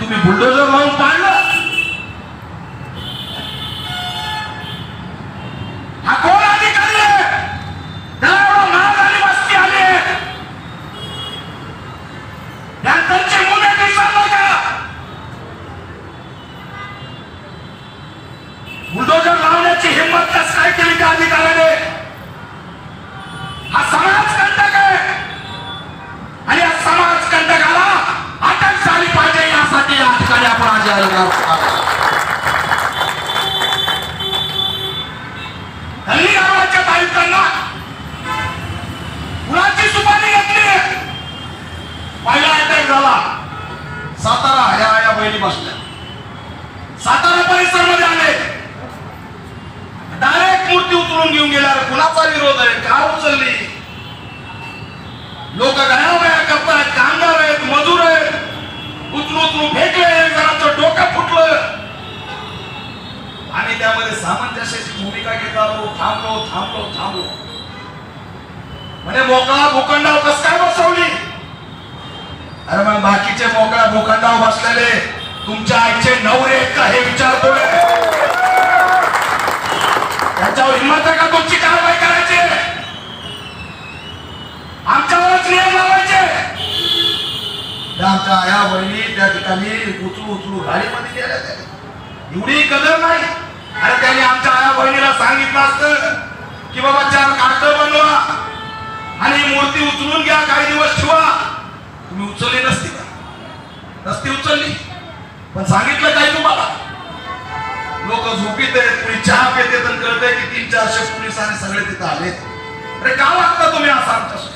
तुम्ही बुलडोजर लावून पाडलं. हा कोण अधिकारी आहे? त्याला एवढं महाग आणि वस्ती आली आहे. त्यांचे मुलं दिसणार का? बुलडोजर लावण्याची हिंमत कस काय केली त्या अधिकाऱ्याने? हा समाज कंटक आहे आणि या समाज कंटकाला अटक झाली पाहिजे यासाठी या ठिकाणी आपण आज हल्ली गावाच्या आयुक्तांना कुणाची सुपारी घेतली? पहिला अटॅक झाला सातारा, ह्या बहिणी बसल्या सातारा परिसर मध्ये आले, डायरेक्ट मूर्ती उचलून घेऊन गेल्यावर कुणाचा विरोध आहे? का उचलली? लोक गयावया करतायत, कामगार आहेत, मजूर आहेत, उचलून फेकले, जराचं डोकं फुटलं. आणि त्यामध्ये सामंजस्याची भूमिका घेत आलो, थांबलो म्हणजे मोकळा भूखंडाव कस काय बसवली? अरे मग बाकीचे मोकळा भूखंडाव बसलेले तुमच्या आईचे नवरे आहेत का हे विचारतोय. त्याच्यावर हिंमत आहे का तुमची कारवाई करायची? आमच्यावरच नियम लावायचे. आमच्या आया बहिणी त्या ठिकाणी उचलू गाडीमध्ये गेल्या. एवढी कदर नाही. अरे त्यांनी आमच्या आया बहिणीला सांगितलं असतं की बाबा 4 कागद बनवा आणि मूर्ती उचलून घ्या, काही दिवस ठेवा. तुम्ही उचलली नसती का? नसती उचलली. पण सांगितलं काय तुम्हाला? लोक झोपीत आहेत, कुणी चहा पिते तर कळतंय की 300-400 पोलिसांनी सगळे तिथं आले. अरे का वागता तुम्ही असं आमच्या?